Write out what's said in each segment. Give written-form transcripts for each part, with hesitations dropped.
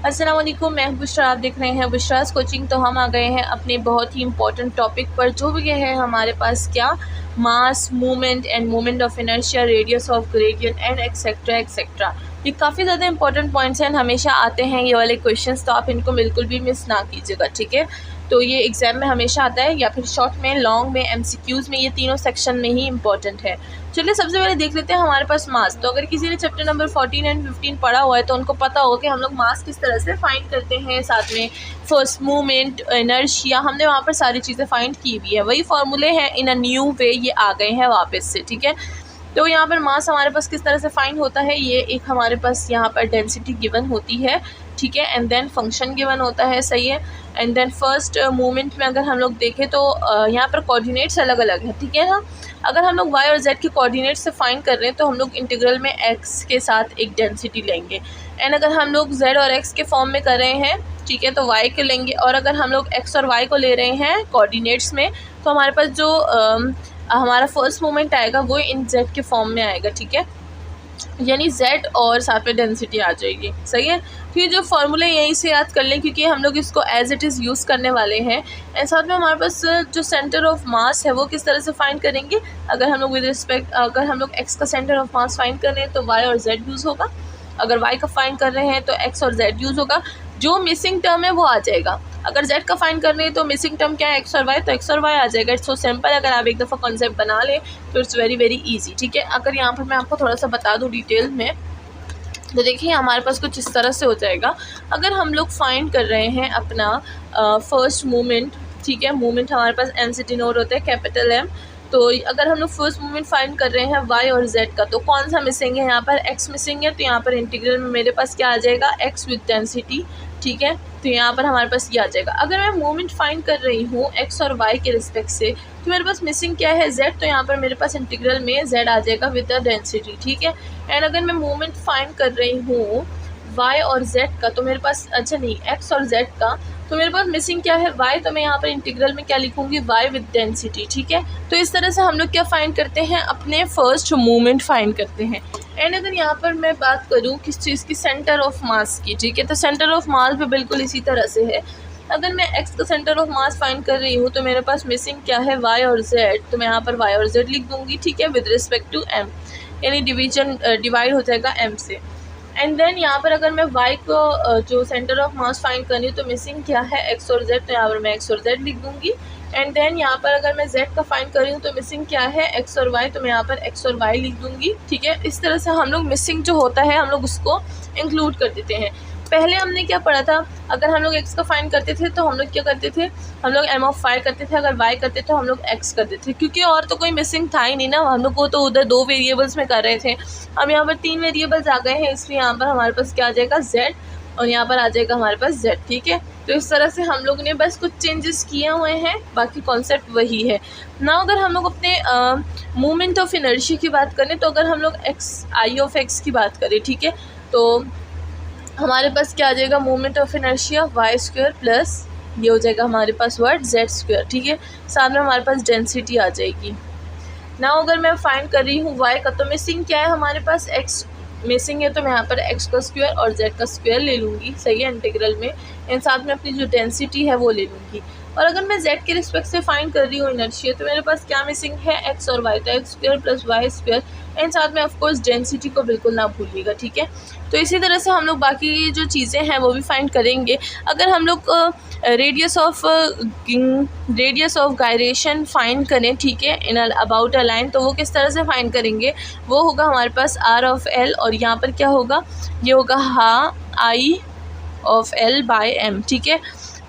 अस्सलाम वालेकुम, मैं बुशरा, आप देख रहे हैं बुशरास कोचिंग। तो हम आ गए हैं अपने बहुत ही इंपॉर्टेंट टॉपिक पर, जो भी है हमारे पास क्या, mass movement and movement of inertia, radius of gradient and etcetera etcetera. ये काफ़ी ज़्यादा इंपॉर्टेंट पॉइंट्स हैं, हमेशा आते हैं ये वाले क्वेश्चंस, तो आप इनको बिल्कुल भी मिस ना कीजिएगा, ठीक है। तो ये एग्ज़ाम में हमेशा आता है, या फिर शॉर्ट में, लॉन्ग में, एमसीक्यूज़ में, ये तीनों सेक्शन में ही इंपॉर्टेंट है। चलिए सबसे पहले देख लेते हैं हमारे पास मास। तो अगर किसी ने चैप्टर नंबर 14 एंड 15 पढ़ा हुआ है तो उनको पता होगा कि हम लोग मास किस तरह से फाइंड करते हैं। साथ में फर्स्ट मूवमेंट, इनर्शिया, हमने वहाँ पर सारी चीज़ें फाइंड की हुई है। वही फार्मूले हैं इन अ न्यू वे, ये आ गए हैं वापस से, ठीक है। तो यहाँ पर मास हमारे पास किस तरह से फाइंड होता है, ये एक हमारे पास यहाँ पर डेंसिटी गिवन होती है, ठीक है, एंड देन फंक्शन गिवन होता है, सही है। एंड देन फर्स्ट मूवमेंट में अगर हम लोग देखें तो यहाँ पर कोऑर्डिनेट्स अलग अलग हैं, ठीक है ना। अगर हम लोग वाई और जेड के कोऑर्डिनेट्स से फाइंड कर रहे हैं तो हम लोग इंटीग्रल में एक्स के साथ एक डेंसिटी लेंगे, एंड अगर हम लोग जेड और एक्स के फॉर्म में कर रहे हैं, ठीक है, तो वाई के लेंगे। और अगर हम लोग एक्स और वाई को ले रहे हैं कोऑर्डिनेट्स में, तो हमारे पास जो हमारा फर्स्ट मूवमेंट आएगा वो इन जेड के फॉर्म में आएगा, ठीक है, यानी जेड और साथ में डेंसिटी आ जाएगी, सही है। तो ये जो फार्मूले यहीं से याद कर लें, क्योंकि हम लोग इसको एज इट इज़ यूज़ करने वाले हैं। एंड साथ में हमारे पास जो सेंटर ऑफ मास है वो किस तरह से फाइंड करेंगे, अगर हम लोग अगर हम लोग एक्स का सेंटर ऑफ मास फाइंड कर रहे हैं तो वाई और जेड यूज़ होगा, अगर वाई का फाइंड कर रहे हैं तो एक्स और जेड यूज़ होगा, जो मिसिंग टर्म है वो आ जाएगा। अगर जेड का फाइंड कर रहे हैं तो मिसिंग टर्म क्या है, एक्स और वाई, तो एक्स और वाई आ जाएगा। इट्स सो सिंपल, अगर आप एक दफ़ा कॉन्सेप्ट बना लें तो इट्स वेरी वेरी ईजी, ठीक है। अगर यहाँ पर मैं आपको थोड़ा सा बता दूँ डिटेल में, तो देखिए हमारे पास कुछ इस तरह से हो जाएगा। अगर हम लोग फाइंड कर रहे हैं अपना फर्स्ट मूवमेंट, ठीक है, मूवमेंट हमारे पास एम से डिनोट होता है, कैपिटल एम। तो अगर हम लोग फर्स्ट मूवमेंट फाइंड कर रहे हैं वाई और जेड का, तो कौन सा मिसिंग है, यहाँ पर एक्स मिसिंग है, तो यहाँ पर इंटीग्रल में मेरे पास क्या आ जाएगा, एक्स विद डेंसिटी, ठीक है। तो यहाँ पर हमारे पास ये आ जाएगा। अगर मैं मूवमेंट फाइंड कर रही हूँ एक्स और वाई के रिस्पेक्ट से, तो मेरे पास मिसिंग क्या है, जेड, तो यहाँ पर मेरे पास इंटीग्रल में जेड आ जाएगा विद द डेंसिटी, ठीक है। एंड अगर मैं मूवमेंट फाइंड कर रही हूँ वाई और जेड का, तो मेरे पास, अच्छा नहीं, एक्स और जेड का, तो मेरे पास मिसिंग क्या है, वाई, तो मैं यहाँ पर इंटीग्रल में क्या लिखूँगी, वाई विद डेंसिटी, ठीक है। तो इस तरह से हम लोग क्या फाइंड करते हैं, अपने फर्स्ट मूवमेंट फाइंड करते हैं। एंड अगर यहाँ पर मैं बात करूँ किस चीज़ की, सेंटर ऑफ मास की, ठीक है, तो सेंटर ऑफ मास भी बिल्कुल इसी तरह से है। अगर मैं एक्स का सेंटर ऑफ मास फाइंड कर रही हूँ तो मेरे पास मिसिंग क्या है, वाई और जेड, तो मैं यहाँ पर वाई और जेड लिख दूँगी, ठीक है, विद रिस्पेक्ट टू एम, यानी डिवाइड हो जाएगा एम से। एंड देन यहाँ पर अगर मैं y को जो सेंटर ऑफ मास फाइंड करनी है तो मिसिंग क्या है, x और z, तो यहाँ पर मैं x और z लिख दूँगी। एंड देन यहाँ पर अगर मैं z का फाइंड कर रही हूँ तो मिसिंग क्या है, x और y, तो मैं यहाँ पर x और y लिख दूँगी, ठीक है। इस तरह से हम लोग मिसिंग जो होता है हम लोग उसको इंक्लूड कर देते हैं। पहले हमने क्या पढ़ा था, अगर हम लोग x का फाइंड करते थे तो हम लोग क्या करते थे, हम लोग m ऑफ y करते थे, अगर y करते तो हम लोग x करते थे, क्योंकि और तो कोई मिसिंग था ही नहीं ना, हम लोग को तो उधर 2 वेरिएबल्स में कर रहे थे। अब यहाँ पर 3 वेरिएबल्स आ गए हैं, इसलिए यहाँ पर हमारे पास क्या आ जाएगा, z, और यहाँ पर आ जाएगा हमारे पास z, ठीक है। तो इस तरह से हम लोग ने बस कुछ चेंजेस किए हुए हैं, बाकी कॉन्सेप्ट वही है ना। अगर हम लोग अपने मूवमेंट ऑफ इनर्शिया की बात करें, तो अगर हम लोग आई ऑफ एक्स की बात करें, ठीक है, तो हमारे पास क्या आ जाएगा, movement of inertia y square plus ये हो जाएगा हमारे पास वर्ड जेड स्क्वायर, ठीक है। साथ में हमारे पास डेंसिटी आ जाएगी ना। अगर मैं फाइंड कर रही हूँ वाई का, तो मिसिंग क्या है हमारे पास, एक्स मिसिंग है, तो मैं यहाँ पर एक्स का स्क्वायर और जेड का स्क्वायर ले लूँगी, सही है, इंटीग्रल में। एंड साथ में अपनी जो डेंसिटी है वो ले लूँगी। और अगर मैं जेड के रिस्पेक्ट से फाइंड कर रही हूँ इनर्शिया, तो मेरे पास क्या मिसिंग है, एक्स और वाई, तो x square plus y square, and साथ में ऑफकोर्स डेंसिटी को बिल्कुल ना भूलिएगा, ठीक है। तो इसी तरह से हम लोग बाकी जो चीज़ें हैं वो भी फाइंड करेंगे। अगर हम लोग रेडियस ऑफ गायरेशन फाइंड करें, ठीक है, इन अबाउट अ लाइन, तो वो किस तरह से फाइंड करेंगे, वो होगा हमारे पास आर ऑफ एल, और यहाँ पर क्या होगा, ये होगा आई ऑफ एल बाय एम, ठीक है।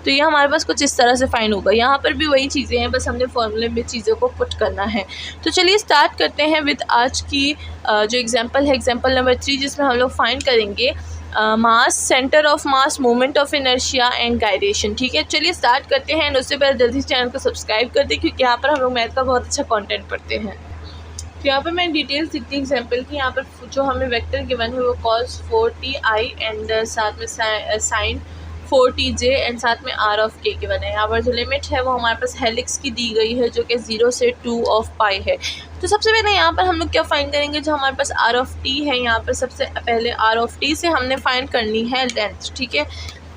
तो ये हमारे पास कुछ इस तरह से फाइंड होगा। यहाँ पर भी वही चीज़ें हैं, बस हमने फॉर्मूले में चीज़ों को पुट करना है। तो चलिए स्टार्ट करते हैं विद आज की जो एग्जांपल है, एग्जांपल नंबर 3, जिसमें हम लोग फाइंड करेंगे mass, centre of mass, movement of inertia and gyration, ठीक है। चलिए स्टार्ट करते हैं। उससे पहले जल्दी से चैनल को सब्सक्राइब कर दें, क्योंकि यहाँ पर हम लोग मैथ का बहुत अच्छा कॉन्टेंट पढ़ते हैं। तो यहाँ पर मैं डिटेल्स लिखती हूँ एग्जाम्पल की। यहाँ पर जो हमें वेक्टर गिवन है वो cos 4ti एंड साथ में साइन 4tj एंड साथ में r ऑफ k गिवन है। यहाँ पर जो लिमिट है वो हमारे पास हेलिक्स की दी गई है जो कि 0 से 2 ऑफ पाई है। तो सबसे पहले यहाँ पर हम लोग क्या फाइंड करेंगे, जो हमारे पास r ऑफ t है यहाँ पर सबसे पहले r ऑफ t से हमने फाइंड करनी है लेंथ, ठीक है।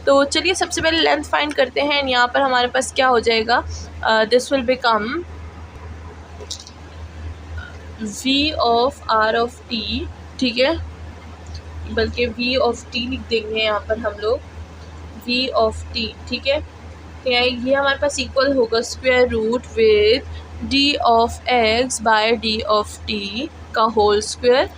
तो चलिए सबसे पहले लेंथ फाइंड करते हैं। यहाँ पर हमारे पास क्या हो जाएगा, this will become v of r of t, ठीक है, बल्कि v ऑफ t लिख देंगे यहाँ पर हम लोग, v ऑफ t, ठीक है। तो ये हमारे पास इक्वल होगा square root with d of x by d of t का होल स्क्वायर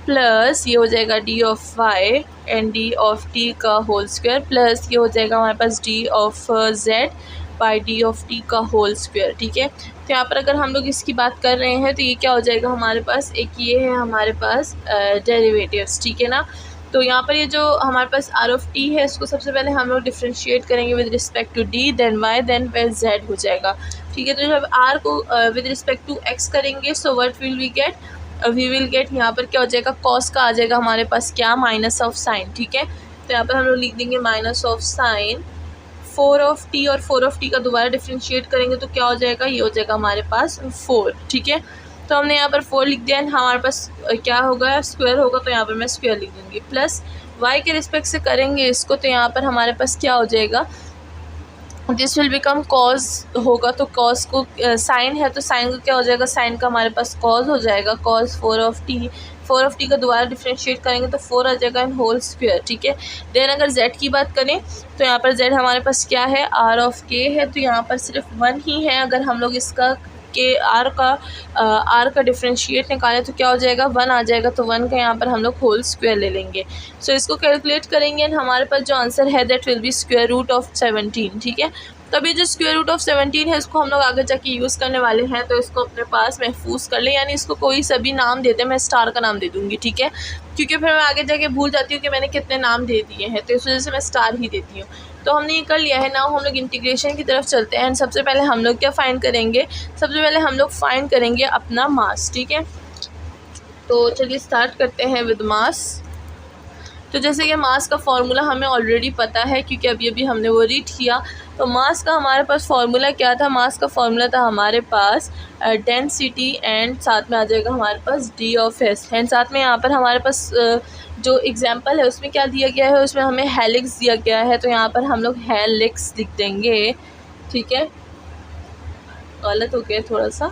प्लस ये हो जाएगा d of y and d of t का होल स्क्वायर प्लस ये हो जाएगा हमारे पास d of z by d of t का होल स्क्वायर, ठीक है। तो यहाँ पर अगर हम लोग इसकी बात कर रहे हैं तो ये क्या हो जाएगा हमारे पास, एक ये है हमारे पास डेरिवेटिव्स, ठीक है ना। तो यहाँ पर ये जो हमारे पास r ऑफ t है इसको सबसे पहले हम लोग डिफ्रेंशिएट करेंगे with respect to d, then y, then फिर z हो जाएगा, ठीक है। तो जब r को विद रिस्पेक्ट टू x करेंगे so what will we will get यहाँ पर क्या हो जाएगा, कॉस का आ जाएगा हमारे पास क्या, माइनस ऑफ साइन, ठीक है। तो यहाँ पर हम लोग लिख देंगे minus of sine 4 of t और 4 ऑफ t का दोबारा डिफ्रेंशिएट करेंगे तो क्या हो जाएगा, ये हो जाएगा हमारे पास 4, ठीक है। तो हमने यहाँ पर 4 लिख दिया, हमारे पास क्या होगा, स्क्वायर होगा, तो यहाँ पर मैं स्क्वायर लिख दूँगी प्लस y के रिस्पेक्ट से करेंगे इसको तो यहाँ पर हमारे पास क्या हो जाएगा, दिस विल बिकम कॉज होगा, तो कॉस को साइन है तो साइन को क्या हो जाएगा, साइन का हमारे पास कॉज हो जाएगा, कॉज 4 ऑफ टी का दोबारा डिफ्रेंशिएट करेंगे तो 4 आ जाएगा इन होल स्क्वायर, ठीक है। देन अगर z की बात करें तो यहाँ पर z हमारे पास क्या है, r ऑफ k है, तो यहाँ पर सिर्फ 1 ही है। अगर हम लोग इसका के r का डिफ्रेंशिएट निकालें तो क्या हो जाएगा, 1 आ जाएगा, तो 1 का यहाँ पर हम लोग होल स्क्वायर ले लेंगे। सो इसको कैलकुलेट करेंगे एंड हमारे पास जो आंसर है that will be square root of 17, ठीक है। तब ये जो स्क्वायर रूट ऑफ 17 है इसको हम लोग आगे जाके यूज़ करने वाले हैं, तो इसको अपने पास महफूज कर लें, यानी इसको कोई सभी नाम देते हैं, मैं स्टार का नाम दे दूँगी, ठीक है, क्योंकि फिर मैं आगे जाके भूल जाती हूँ कि मैंने कितने नाम दे दिए हैं, तो इस वजह से मैं स्टार ही देती हूँ। तो हमने ये कर लिया है। नाउ हम लोग इंटीग्रेशन की तरफ चलते हैं एंड सबसे पहले हम लोग क्या फाइंड करेंगे, सबसे पहले हम लोग फाइंड करेंगे अपना मास, ठीक है। तो चलिए स्टार्ट करते हैं विद मास। तो जैसे कि मास का फॉर्मूला हमें ऑलरेडी पता है क्योंकि अभी हमने वो रीड किया। तो मास का हमारे पास फॉर्मूला क्या था, मास का फॉर्मूला था हमारे पास डेंसिटी एंड साथ में आ जाएगा हमारे पास d ऑफ s एंड साथ में यहाँ पर हमारे पास जो एग्जांपल है उसमें क्या दिया गया है, उसमें हमें हेलिक्स दिया गया है, तो यहाँ पर हम लोग हेलिक्स लिख देंगे, ठीक है। गलत हो गया थोड़ा सा,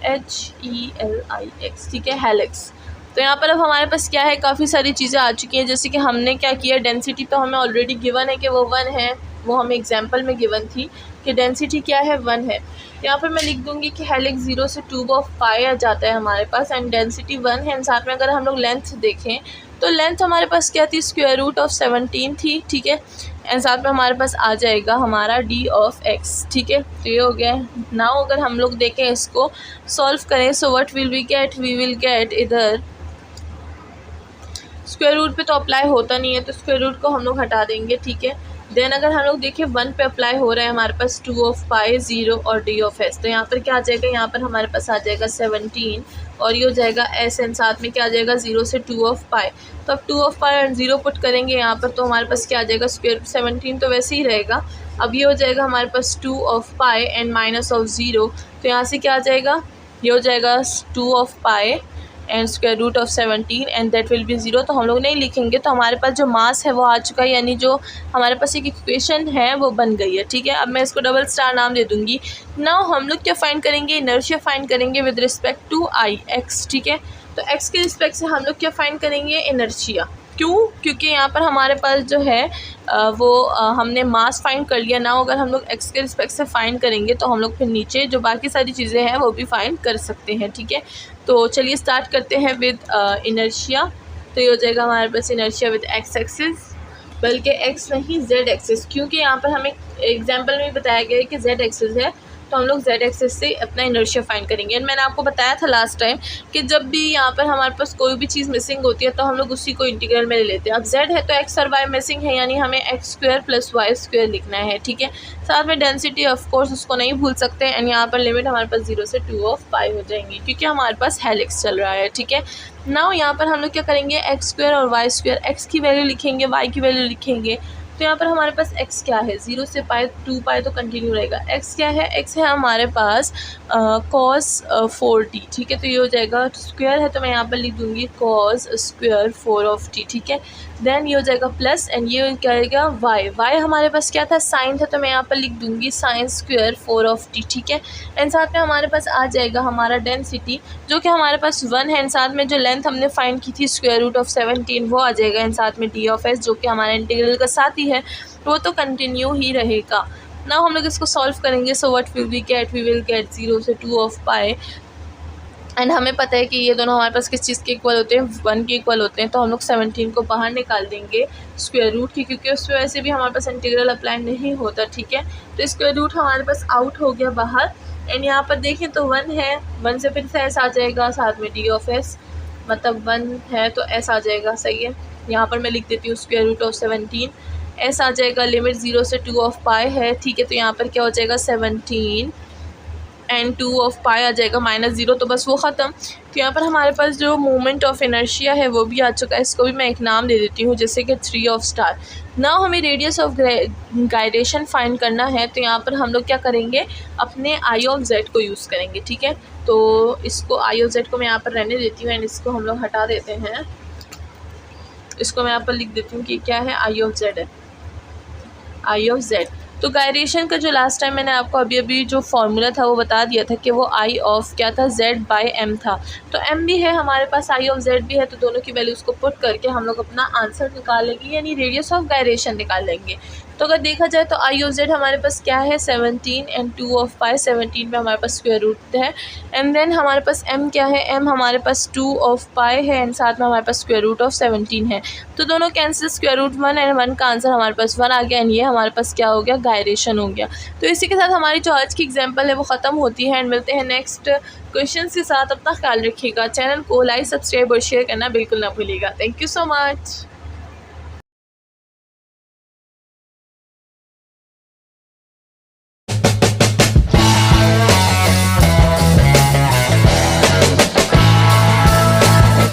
HELIX, ठीक है, हेलिक्स। तो यहाँ पर अब हमारे पास क्या है, काफ़ी सारी चीज़ें आ चुकी हैं, जैसे कि हमने क्या किया, डेंसिटी तो हमें ऑलरेडी गिवन है कि वो 1 है, वो हमें एग्जांपल में गिवन थी कि डेंसिटी क्या है, 1 है। यहाँ पर मैं लिख दूँगी कि हेलिक्स 0 से 2 ऑफ पाई आ जाता है हमारे पास एंड डेंसिटी 1 है एंड साथ में अगर हम लोग लेंथ देखें तो लेंथ हमारे पास क्या थी, स्क्वायर रूट ऑफ 17 थी, ठीक है, एंड साथ में हमारे पास आ जाएगा हमारा d ऑफ x, ठीक है। तो ये हो गया। नाउ अगर हम लोग देखें इसको सॉल्व करें so what will we will get इधर स्क्वायर रूट पे तो अप्लाई होता नहीं है तो स्क्वायर रूट को हम लोग हटा देंगे, ठीक है। देन अगर हम लोग देखें 1 पे अप्लाई हो रहा है हमारे पास 2 ऑफ पाई 0 और d ऑफ s, तो यहाँ पर क्या आ जाएगा, यहाँ पर हमारे पास आ जाएगा 17 और ये हो जाएगा s एंड साथ में क्या आ जाएगा 0 से 2 ऑफ पाई। तो अब 2 ऑफ पाई एंड 0 पुट करेंगे यहाँ पर तो हमारे पास क्या आ जाएगा, स्क्वायर रूट 17 तो वैसे ही रहेगा। अब ये हो जाएगा हमारे पास 2 of pi and minus of 0, तो यहाँ से क्या आ जाएगा, ये हो जाएगा 2 of pi and square root of 17 and that will be 0। तो हम लोग नहीं लिखेंगे, तो हमारे पास जो मास है वो आ चुका है, यानी जो हमारे पास एक इक्वेशन है वो बन गई है, ठीक है। अब मैं इसको डबल स्टार नाम दे दूँगी। नाउ हम लोग क्या फाइंड करेंगे, इनर्शिया फाइंड करेंगे with respect to I x, ठीक है। तो एक्स के रिस्पेक्ट से हम लोग क्या फाइंड करेंगे, इनर्शिया। क्यों, क्योंकि यहाँ पर हमारे पास जो है हमने मास फाइंड कर लिया ना। अगर हम लोग एक्स के रिस्पेक्ट से फाइंड करेंगे तो हम लोग फिर नीचे जो बाकी सारी चीज़ें हैं वो भी फाइंड कर सकते हैं, ठीक है। तो चलिए स्टार्ट करते हैं विद इनर्शिया। तो ये हो जाएगा हमारे पास इनर्शिया विद एक्स एक्सिस, बल्कि एक्स नहीं जेड एक्सिस, क्योंकि यहाँ पर हमें एग्जाम्पल में बताया गया है कि जेड एक्सिस है तो हम लोग जेड एक्सिस से अपना इनर्शिया फाइंड करेंगे। एंड मैंने आपको बताया था लास्ट टाइम कि जब भी यहाँ पर हमारे पास कोई भी चीज़ मिसिंग होती है तो हम लोग उसी को इंटीग्रल में ले लेते हैं। अब जेड है तो एक्स और वाई मिसिंग है, यानी हमें x square plus y square लिखना है, ठीक है। साथ में डेंसिटी ऑफ कोर्स उसको नहीं भूल सकते एंड यहाँ पर लिमिट हमारे पास 0 से 2 ऑफ पाई हो जाएंगी क्योंकि हमारे पास हेलिक्स चल रहा है, ठीक है। नाउ यहाँ पर हम लोग क्या करेंगे, एक्स स्क्वायर और वाई स्क्वायर, एक्स की वैल्यू लिखेंगे, वाई की वैल्यू लिखेंगे, तो यहाँ पर हमारे पास x क्या है, 0 से पाई 2 पाई तो कंटिन्यू रहेगा। x क्या है, x है हमारे पास cos 4t, ठीक है। तो ये हो जाएगा स्क्वायर है तो मैं यहाँ पर लिख दूँगी cos स्क्वायर 4 ठीक है। देन ये हो जाएगा प्लस एंड ये क्या आएगा y हमारे पास क्या था, साइन था, तो मैं यहाँ पर लिख दूँगी साइन स्क्वायर 4 ठीक है। एंड साथ में हमारे पास आ जाएगा हमारा डेंसिटी जो कि हमारे पास 1 है, एंड साथ में जो लेंथ हमने फाइंड की थी स्क्वायर रूट ऑफ 17 वो आ जाएगा, एंड साथ में d(s) जो कि हमारे इंटीग्रल का साथ ही है वो तो कंटिन्यू ही रहेगा। ना हम लोग इसको सॉल्व करेंगे, so what will we get 0 से 2 ऑफ पाई, एंड हमें पता है कि ये दोनों हमारे पास किस चीज़ के इक्वल होते हैं, 1 के इक्वल होते हैं। तो हम लोग 17 को बाहर निकाल देंगे स्क्वायर रूट की, क्योंकि उस वजह से भी हमारे पास इंटीग्रल अप्लाई नहीं होता, ठीक है। तो स्क्वायर रूट हमारे पास आउट हो गया बाहर, एंड यहाँ पर देखें तो 1 है, 1 से फिर से s आ जाएगा, साथ में d(s) मतलब 1 है तो s आ जाएगा, सही है। यहाँ पर मैं लिख देती हूँ स्क्वायर रूट ऑफ 17, s आ जाएगा, लिमिट 0 से 2 ऑफ पाई है, ठीक है। तो यहाँ पर क्या हो जाएगा 17 एंड 2 ऑफ पाई आ जाएगा -0, तो बस वो ख़त्म। तो यहाँ पर हमारे पास जो मोमेंट ऑफ इनर्शिया है वो भी आ चुका है, इसको भी मैं एक नाम दे देती हूँ जैसे कि 3 ऑफ स्टार। ना हमें रेडियस ऑफ गाइरेशन फाइंड करना है, तो यहाँ पर हम लोग क्या करेंगे, अपने आई ऑफ जेड को यूज़ करेंगे, ठीक है। तो इसको आई ऑफ जेड को मैं यहाँ पर रहने देती हूँ एंड इसको हम लोग हटा देते हैं। इसको मैं यहाँ पर लिख देती हूँ कि क्या है, आई ऑफ जेड है, आई ऑफ जेड। तो गायरेशन का जो लास्ट टाइम मैंने आपको अभी जो फार्मूला था वो बता दिया था कि वो आई ऑफ क्या था, जेड बाई एम था। तो एम भी है हमारे पास, आई ऑफ जेड भी है, तो दोनों की वैल्यूज़ को पुट करके हम लोग अपना आंसर निकाल लेंगे, यानी रेडियस ऑफ गायरेशन निकाल लेंगे। तो अगर देखा जाए तो आई ऑफ जेड हमारे पास क्या है, 17 एंड 2 ऑफ पाई, 17 में हमारे पास स्क्वायर रूट है, एंड देन हमारे पास एम क्या है, एम हमारे पास 2 ऑफ पाई है, एंड साथ में हमारे पास स्क्वायर रूट ऑफ 17 है। तो दोनों कैंसिल, स्क्वायर रूट 1 एंड 1 का आंसर हमारे पास 1 आ गया, एंड ये हमारे पास क्या हो गया, गायरेशन हो गया। तो इसी के साथ हमारी जो आज की एग्जाम्पल है वो ख़त्म होती है, एंड मिलते हैं नेक्स्ट क्वेश्चन के साथ। अपना ख्याल रखिएगा, चैनल को लाइक, सब्सक्राइब और शेयर करना बिल्कुल ना भूलिएगा। Thank you so much.